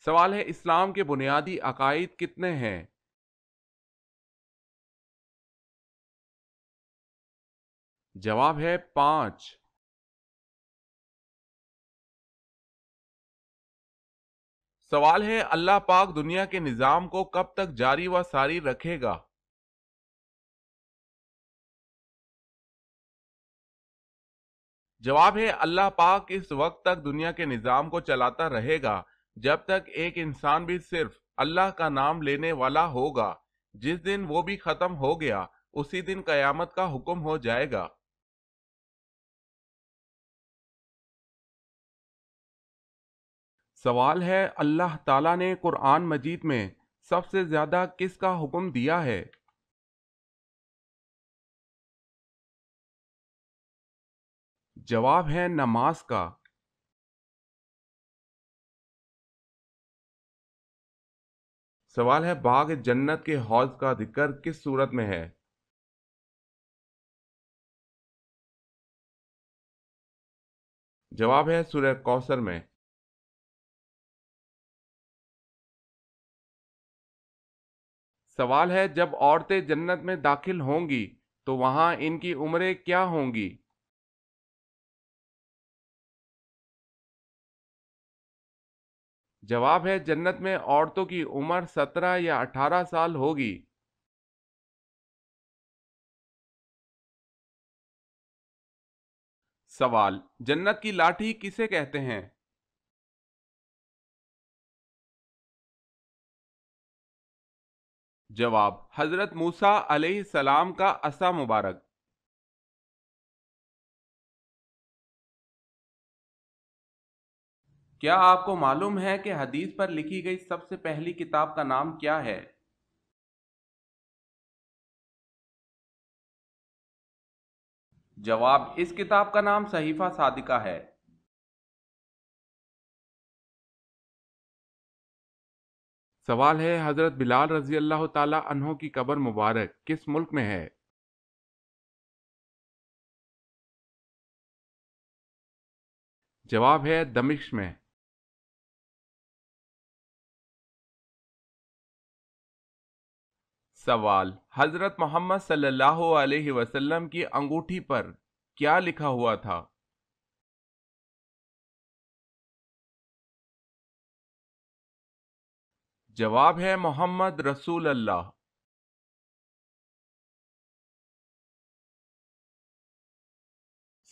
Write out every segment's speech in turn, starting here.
سوال ہے اسلام کے بنیادی عقائد کتنے ہیں؟ جواب ہے 5۔ سوال ہے اللہ پاک دنیا کے نظام کو کب تک جاری و ساری رکھے گا؟ جواب ہے اللہ پاک اس وقت تک دنیا کے نظام کو چلاتا رہے گا جب تک ایک انسان بھی صرف اللہ کا نام لینے والا ہوگا۔ جس دن وہ بھی ختم ہو گیا اسی دن قیامت کا حکم ہو جائے گا۔ سوال ہے اللہ تعالیٰ نے قرآن مجید میں سب سے زیادہ کس کا حکم دیا ہے؟ جواب ہے نماز کا۔ سوال ہے باغ جنت کے حوض کا ذکر کس صورت میں ہے؟ جواب ہے سورہ کوثر میں۔ سوال ہے جب عورتیں جنت میں داخل ہوں گی تو وہاں ان کی عمریں کیا ہوں گی؟ جواب ہے جنت میں عورتوں کی عمر 17 یا 18 سال ہوگی۔ سوال جنت کی لاٹھی کسے کہتے ہیں؟ جواب حضرت موسیٰ علیہ السلام کا عصا مبارک۔ کیا آپ کو معلوم ہے کہ حدیث پر لکھی گئی سب سے پہلی کتاب کا نام کیا ہے؟ جواب اس کتاب کا نام صحیفہ صادقہ ہے۔ سوال ہے حضرت بلال رضی اللہ تعالی عنہ کی قبر مبارک کس ملک میں ہے؟ جواب ہے دمشق میں۔ سوال حضرت محمد صلی اللہ علیہ وسلم کی انگوٹھی پر کیا لکھا ہوا تھا؟ جواب ہے محمد رسول اللہ۔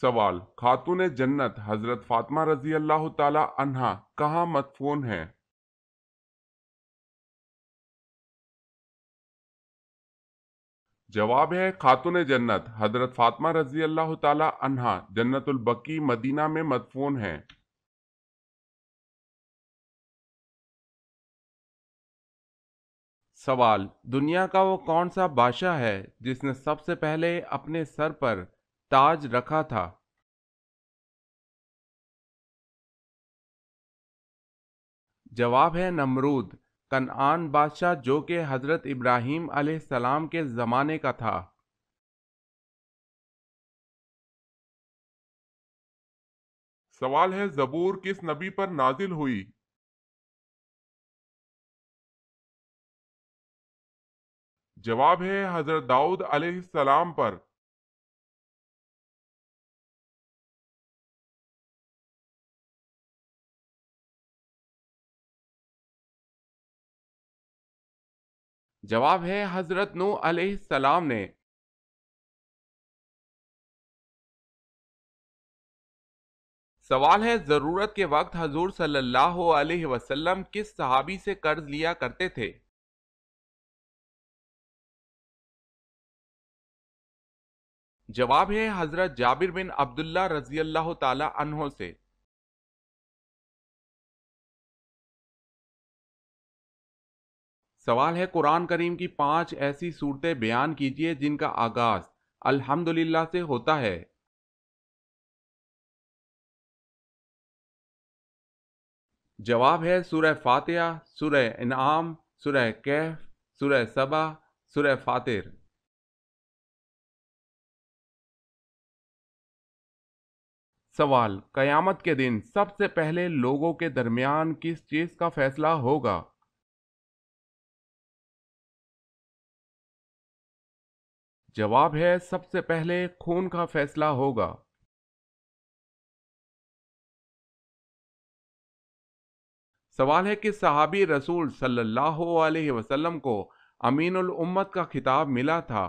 سوال خاتون جنت حضرت فاطمہ رضی اللہ تعالی عنہا کہاں مدفون ہیں؟ جواب ہے خاتون جنت حضرت فاطمہ رضی اللہ تعالی عنہا جنت البقیع مدینہ میں مدفون ہیں۔ سوال دنیا کا وہ کون سا بادشاہ ہے جس نے سب سے پہلے اپنے سر پر تاج رکھا تھا؟ جواب ہے نمرود، کنعان بادشاہ جو کہ حضرت ابراہیم علیہ السلام کے زمانے کا تھا۔ سوال ہے زبور کس نبی پر نازل ہوئی؟ جواب ہے حضرت داؤد علیہ السلام پر۔ جواب ہے حضرت نوح علیہ السلام نے۔ سوال ہے ضرورت کے وقت حضور صلی اللہ علیہ وسلم کس صحابی سے قرض لیا کرتے تھے؟ جواب ہے حضرت جابر بن عبداللہ رضی اللہ تعالی عنہ سے۔ سوال ہے قرآن کریم کی 5 ایسی صورتیں بیان کیجئے جن کا آغاز الحمدللہ سے ہوتا ہے۔ جواب ہے سورہ فاتحہ، سورہ انعام، سورہ کہف، سورہ سبا، سورہ فاطر۔ سوال: قیامت کے دن سب سے پہلے لوگوں کے درمیان کس چیز کا فیصلہ ہوگا؟ جواب ہے سب سے پہلے خون کا فیصلہ ہوگا۔ سوال ہے کہ صحابی رسول صلی اللہ علیہ وسلم کو امین الامت کا خطاب ملا تھا؟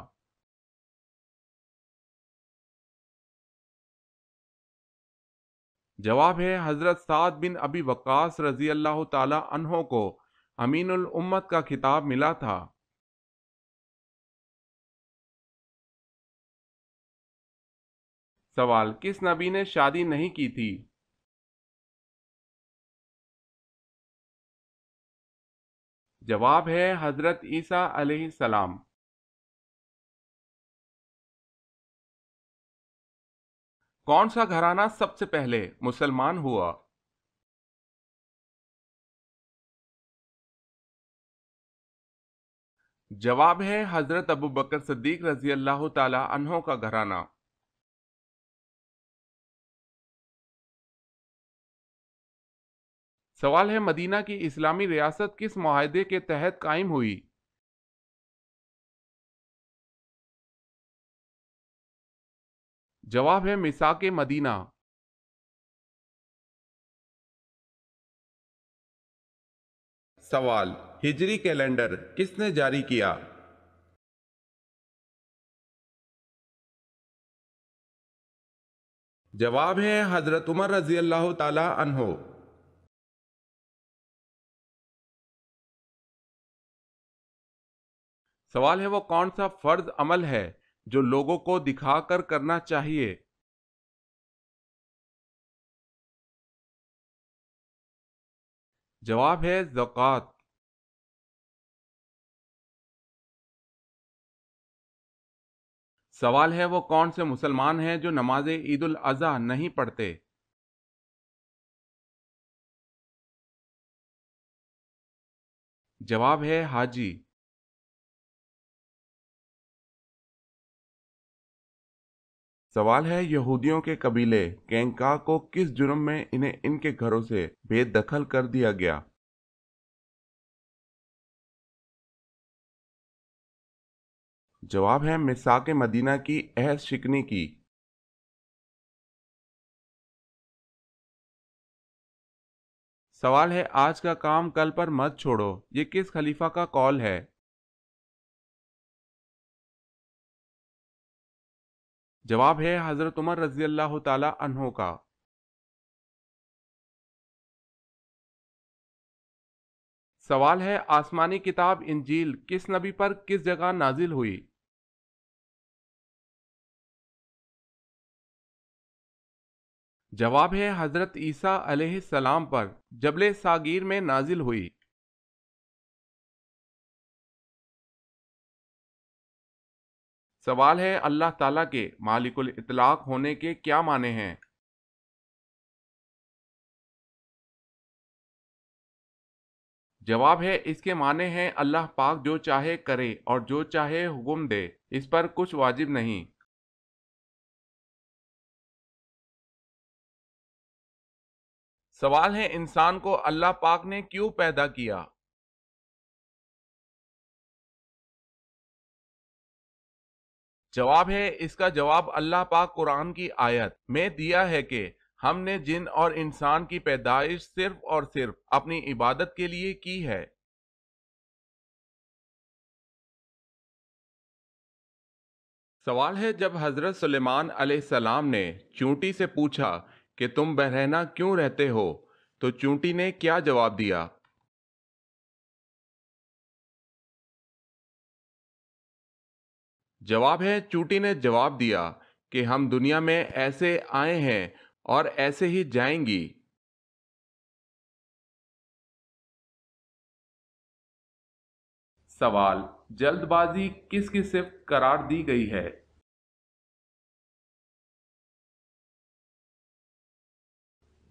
جواب ہے حضرت سعد بن ابی وقاص رضی اللہ تعالی عنہ کو امین الامت کا خطاب ملا تھا۔ سوال: کس نبی نے شادی نہیں کی تھی؟ جواب ہے حضرت عیسیٰ علیہ السلام۔ کون سا گھرانہ سب سے پہلے مسلمان ہوا؟ جواب ہے حضرت ابوبکر صدیق رضی اللہ تعالی عنہ کا گھرانہ۔ سوال ہے مدینہ کی اسلامی ریاست کس معاہدے کے تحت قائم ہوئی؟ جواب ہے میثاق مدینہ۔ سوال: ہجری کیلنڈر کس نے جاری کیا؟ جواب ہے حضرت عمر رضی اللہ تعالی عنہ۔ سوال ہے وہ کون سا فرض عمل ہے جو لوگوں کو دکھا کر کرنا چاہیے؟ جواب ہے زکوٰۃ۔ سوال ہے وہ کون سے مسلمان ہیں جو نماز عید الاضحیٰ نہیں پڑھتے؟ جواب ہے حاجی۔ سوال ہے یہودیوں کے قبیلے کینکا کو کس جرم میں انہیں ان کے گھروں سے بے دخل کر دیا گیا؟ جواب ہے میثاق مدینہ کی عہد شکنی کی۔ سوال ہے آج کا کام کل پر مت چھوڑو، یہ کس خلیفہ کا قول ہے؟ جواب ہے حضرت عمر رضی اللہ تعالی عنہ کا۔ سوال ہے آسمانی کتاب انجیل کس نبی پر کس جگہ نازل ہوئی؟ جواب ہے حضرت عیسیٰ علیہ السلام پر جبل ساغیر میں نازل ہوئی۔ سوال ہے اللہ تعالیٰ کے مالک الاطلاق ہونے کے کیا معنی ہیں؟ جواب ہے اس کے معنی ہیں اللہ پاک جو چاہے کرے اور جو چاہے حکم دے، اس پر کچھ واجب نہیں۔ سوال ہے انسان کو اللہ پاک نے کیوں پیدا کیا؟ جواب ہے اس کا جواب اللہ پاک قرآن کی آیت میں دیا ہے کہ ہم نے جن اور انسان کی پیدائش صرف اور صرف اپنی عبادت کے لیے کی ہے۔ سوال ہے جب حضرت سلیمان علیہ السلام نے چونٹی سے پوچھا کہ تم برہنہ کیوں رہتے ہو تو چونٹی نے کیا جواب دیا؟ جواب ہے چونٹی نے جواب دیا کہ ہم دنیا میں ایسے آئے ہیں اور ایسے ہی جائیں گی۔ سوال: جلد بازی کس کی صفت قرار دی گئی ہے؟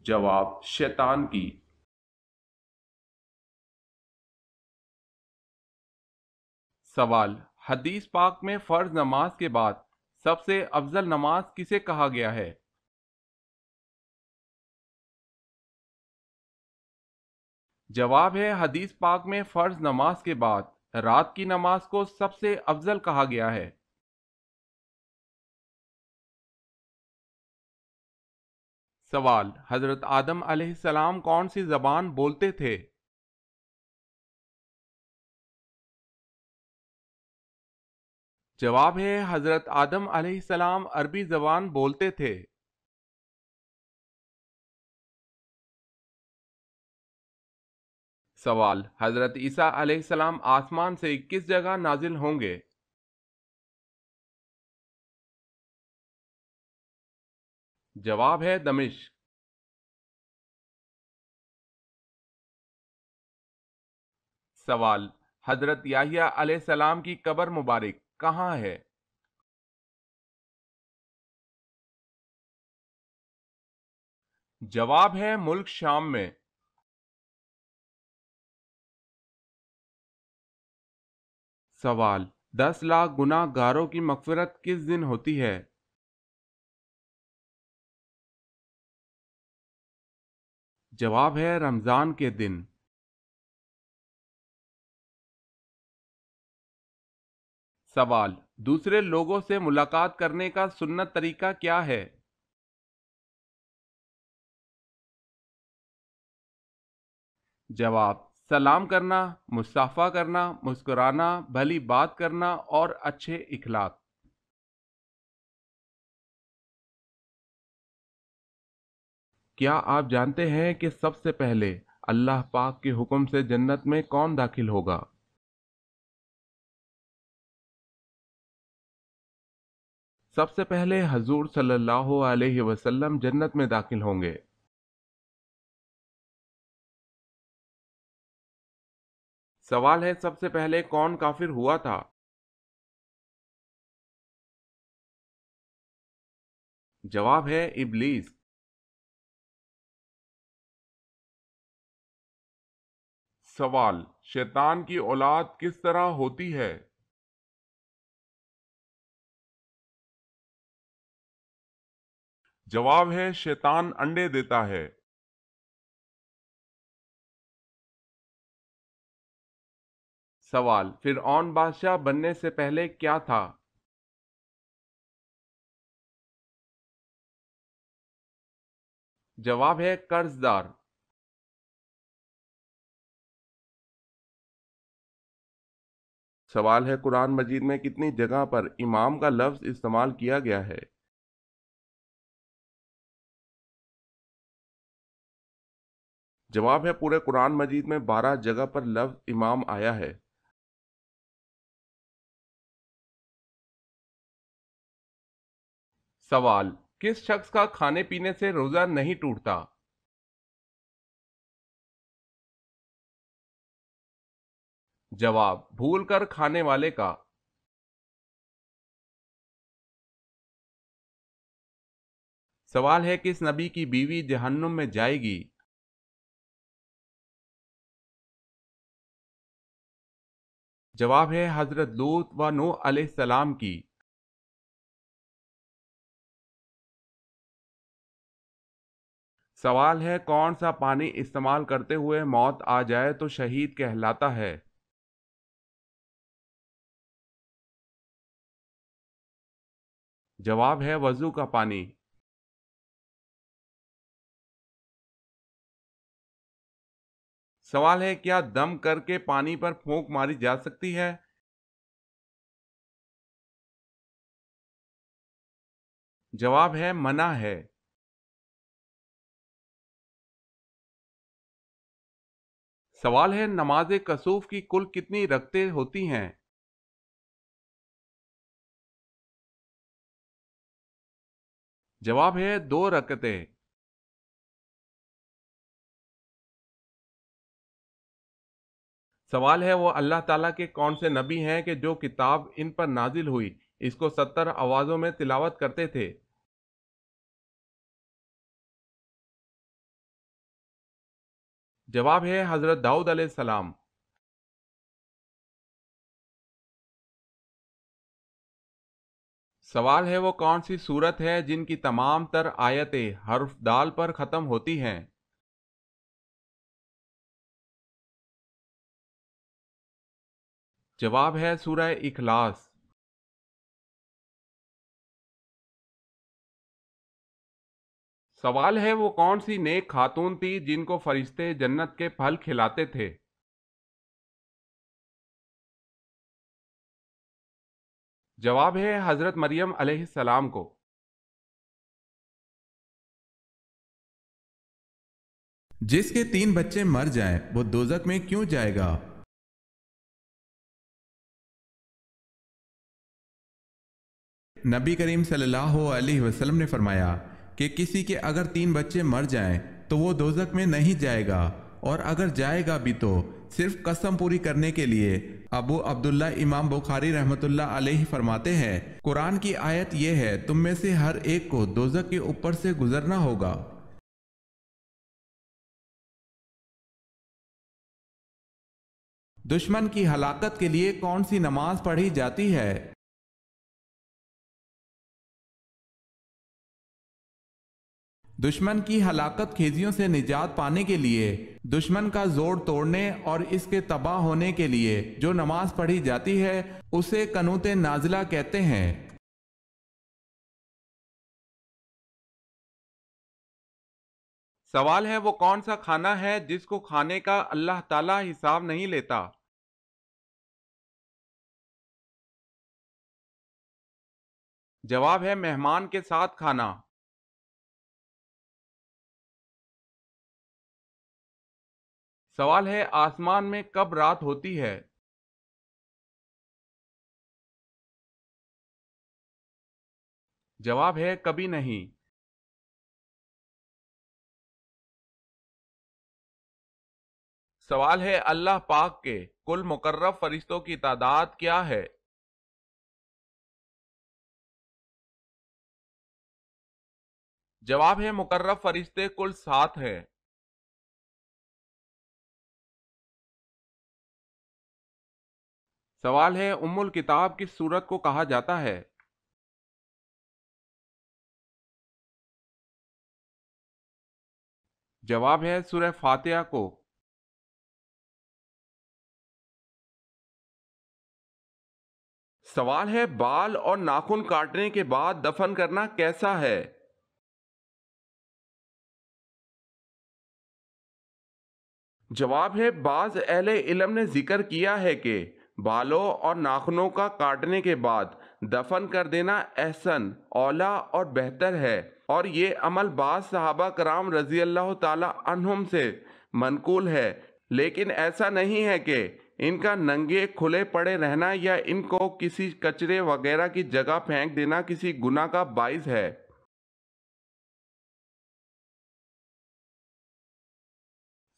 جواب شیطان کی۔ سوال: حدیث پاک میں فرض نماز کے بعد سب سے افضل نماز کسے کہا گیا ہے؟ جواب ہے حدیث پاک میں فرض نماز کے بعد رات کی نماز کو سب سے افضل کہا گیا ہے۔ سوال، حضرت آدم علیہ السلام کون سی زبان بولتے تھے؟ جواب ہے حضرت آدم علیہ السلام عربی زبان بولتے تھے۔ سوال، حضرت عیسیٰ علیہ السلام آسمان سے کس جگہ نازل ہوں گے؟ جواب ہے دمشق۔ سوال، حضرت یحییٰ علیہ السلام کی قبر مبارک کہاں ہے؟ جواب ہے ملک شام میں۔ سوال، 10 لاکھ گناہ گاروں کی مغفرت کس دن ہوتی ہے؟ جواب ہے رمضان کے دن۔ سوال، دوسرے لوگوں سے ملاقات کرنے کا سنت طریقہ کیا ہے؟ جواب، سلام کرنا، مصافحہ کرنا، مسکرانا، بھلی بات کرنا اور اچھے اخلاق۔ کیا آپ جانتے ہیں کہ سب سے پہلے اللہ پاک کے حکم سے جنت میں کون داخل ہوگا؟ سب سے پہلے حضور صلی اللہ علیہ وسلم جنت میں داخل ہوں گے۔ سوال ہے سب سے پہلے کون کافر ہوا تھا؟ جواب ہے ابلیس۔ سوال، شیطان کی اولاد کس طرح ہوتی ہے؟ جواب ہے شیطان انڈے دیتا ہے۔ سوال، فرعون بادشاہ بننے سے پہلے کیا تھا؟ جواب ہے قرض دار۔ سوال ہے قرآن مجید میں کتنی جگہ پر امام کا لفظ استعمال کیا گیا ہے؟ جواب ہے پورے قرآن مجید میں 12 جگہ پر لفظ امام آیا ہے۔ سوال، کس شخص کا کھانے پینے سے روزہ نہیں ٹوٹتا؟ جواب، بھول کر کھانے والے کا۔ سوال ہے کس نبی کی بیوی جہنم میں جائے گی؟ جواب ہے حضرت لوط و نوح علیہ السلام کی۔ سوال ہے کون سا پانی استعمال کرتے ہوئے موت آ جائے تو شہید کہلاتا ہے؟ جواب ہے وضو کا پانی۔ سوال ہے کیا دم کر کے پانی پر پھونک ماری جا سکتی ہے؟ جواب ہے منع ہے۔ سوال ہے نماز کسوف کی کل کتنی رکعتیں ہوتی ہیں؟ جواب ہے 2 رکعتیں۔ سوال ہے وہ اللہ تعالیٰ کے کون سے نبی ہیں کہ جو کتاب ان پر نازل ہوئی اس کو 70 آوازوں میں تلاوت کرتے تھے؟ جواب ہے حضرت داؤد علیہ السلام۔ سوال ہے وہ کون سی سورت ہے جن کی تمام تر آیتیں حرف دال پر ختم ہوتی ہیں؟ جواب ہے سورہ اخلاص۔ سوال ہے وہ کون سی نیک خاتون تھی جن کو فرشتے جنت کے پھل کھلاتے تھے؟ جواب ہے حضرت مریم علیہ السلام کو۔ جس کے 3 بچے مر جائیں وہ دوزخ میں کیوں جائے گا؟ نبی کریم صلی اللہ علیہ وسلم نے فرمایا کہ کسی کے اگر 3 بچے مر جائیں تو وہ دوزخ میں نہیں جائے گا، اور اگر جائے گا بھی تو صرف قسم پوری کرنے کے لیے۔ ابو عبداللہ امام بخاری رحمۃ اللہ علیہ فرماتے ہیں، قرآن کی آیت یہ ہے، تم میں سے ہر ایک کو دوزخ کے اوپر سے گزرنا ہوگا۔ دشمن کی ہلاکت کے لیے کون سی نماز پڑھی جاتی ہے؟ دشمن کی ہلاکت خیزیوں سے نجات پانے کے لیے، دشمن کا زور توڑنے اور اس کے تباہ ہونے کے لیے جو نماز پڑھی جاتی ہے اسے قنوت نازلہ کہتے ہیں۔ سوال ہے وہ کون سا کھانا ہے جس کو کھانے کا اللہ تعالیٰ حساب نہیں لیتا؟ جواب ہے مہمان کے ساتھ کھانا۔ سوال ہے آسمان میں کب رات ہوتی ہے؟ جواب ہے کبھی نہیں۔ سوال ہے اللہ پاک کے کل مقرب فرشتوں کی تعداد کیا ہے؟ جواب ہے مقرب فرشتے کل 7 ہیں۔ سوال ہے ام الکتاب کس سورت کو کہا جاتا ہے؟ جواب ہے سورہ فاتحہ کو۔ سوال ہے بال اور ناخن کاٹنے کے بعد دفن کرنا کیسا ہے؟ جواب ہے بعض اہل علم نے ذکر کیا ہے کہ بالوں اور ناخنوں کا کاٹنے کے بعد دفن کر دینا احسن، اولا اور بہتر ہے، اور یہ عمل بعض صحابہ کرام رضی اللہ تعالی عنہم سے منقول ہے، لیکن ایسا نہیں ہے کہ ان کا ننگے کھلے پڑے رہنا یا ان کو کسی کچرے وغیرہ کی جگہ پھینک دینا کسی گناہ کا باعث ہے۔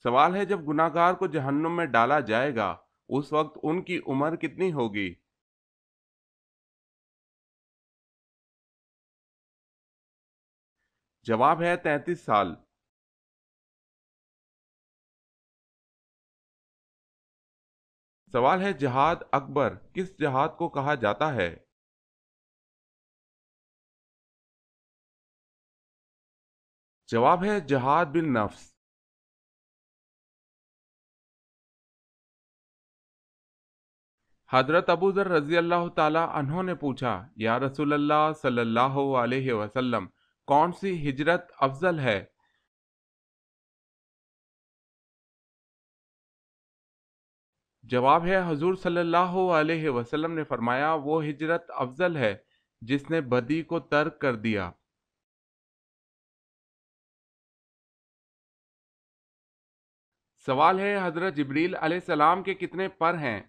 سوال ہے جب گناہ گار کو جہنم میں ڈالا جائے گا اس وقت ان کی عمر کتنی ہوگی؟ جواب ہے 33 سال۔ سوال ہے جہاد اکبر کس جہاد کو کہا جاتا ہے؟ جواب ہے جہاد بالنفس۔ حضرت ابو ذر رضی اللہ تعالی عنہ نے پوچھا یا رسول اللہ صلی اللہ علیہ وسلم کون سی ہجرت افضل ہے؟ جواب ہے حضور صلی اللہ علیہ وسلم نے فرمایا وہ ہجرت افضل ہے جس نے بدی کو ترک کر دیا۔ سوال ہے حضرت جبریل علیہ السلام کے کتنے پر ہیں؟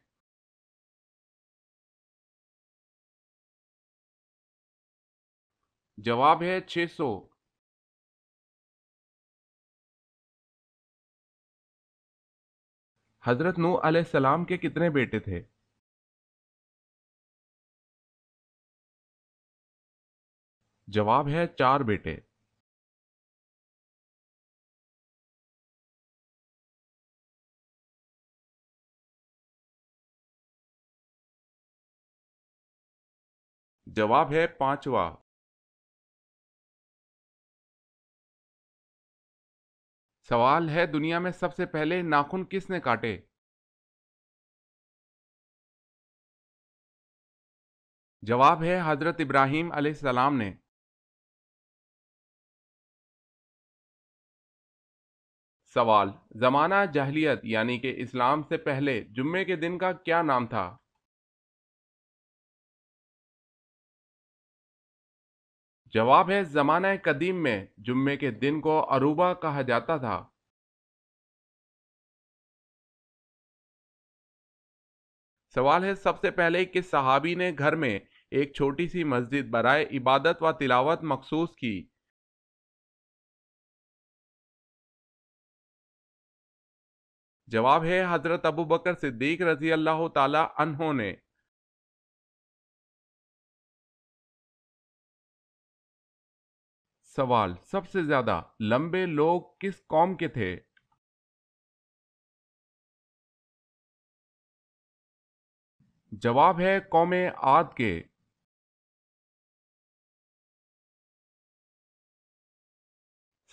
جواب ہے 600۔ حضرت نوح علیہ السلام کے کتنے بیٹے تھے؟ جواب ہے 4 بیٹے۔ جواب ہے 5واں۔ سوال ہے دنیا میں سب سے پہلے ناخن کس نے کاٹے؟ جواب ہے حضرت ابراہیم علیہ السلام نے۔ سوال، زمانہ جاہلیت یعنی کہ اسلام سے پہلے جمعے کے دن کا کیا نام تھا؟ جواب ہے زمانہ قدیم میں جمعے کے دن کو عروبہ کہا جاتا تھا۔ سوال ہے سب سے پہلے کس صحابی نے گھر میں ایک چھوٹی سی مسجد برائے عبادت و تلاوت مخصوص کی؟ جواب ہے حضرت ابوبکر صدیق رضی اللہ تعالی عنہ نے۔ سوال، سب سے زیادہ لمبے لوگ کس قوم کے تھے؟ جواب ہے قوم عاد کے۔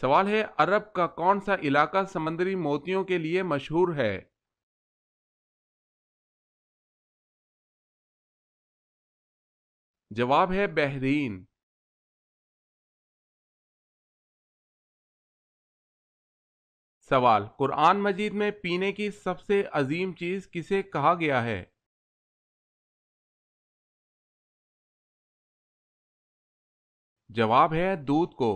سوال ہے عرب کا کون سا علاقہ سمندری موتیوں کے لیے مشہور ہے؟ جواب ہے بحرین۔ سوال، قرآن مجید میں پینے کی سب سے عظیم چیز کسے کہا گیا ہے؟ جواب ہے دودھ کو۔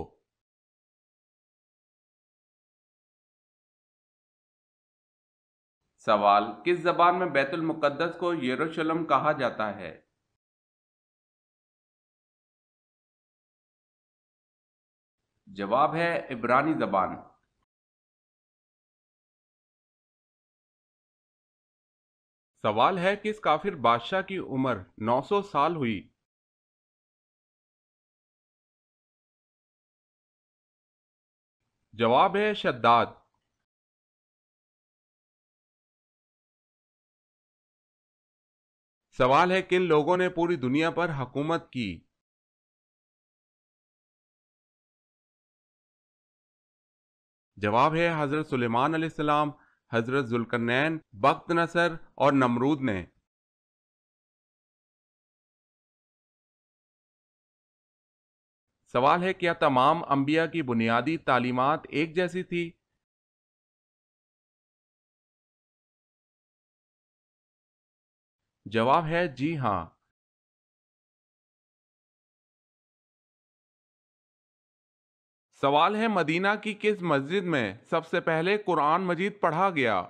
سوال، کس زبان میں بیت المقدس کو یروشلم کہا جاتا ہے؟ جواب ہے عبرانی زبان۔ سوال ہے کس کافر بادشاہ کی عمر 900 سال ہوئی؟ جواب ہے شداد۔ سوال ہے کن لوگوں نے پوری دنیا پر حکومت کی؟ جواب ہے حضرت سلیمان علیہ السلام، حضرت ذوالقرنین، بخت نصر اور نمرود نے۔ سوال ہے کیا تمام انبیاء کی بنیادی تعلیمات ایک جیسی تھی؟ جواب ہے جی ہاں۔ سوال ہے مدینہ کی کس مسجد میں سب سے پہلے قرآن مجید پڑھا گیا؟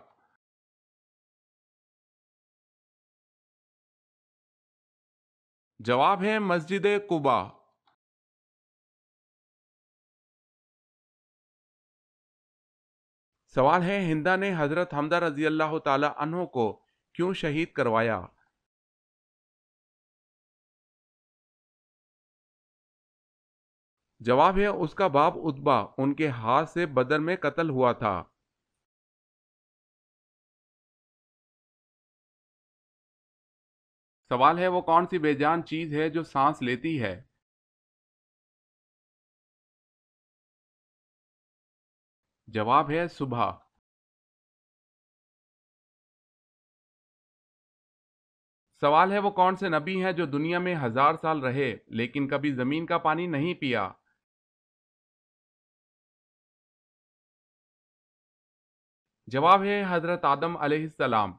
جواب ہے مسجد قباء۔ سوال ہے ہندا نے حضرت حمزہ رضی اللہ تعالی عنہ کو کیوں شہید کروایا؟ جواب ہے اس کا باپ عتبہ ان کے ہاتھ سے بدر میں قتل ہوا تھا۔ سوال ہے وہ کون سی بے جان چیز ہے جو سانس لیتی ہے؟ جواب ہے صبح۔ سوال ہے وہ کون سے نبی ہیں جو دنیا میں 1000 سال رہے لیکن کبھی زمین کا پانی نہیں پیا؟ جواب ہے حضرت آدم علیہ السلام۔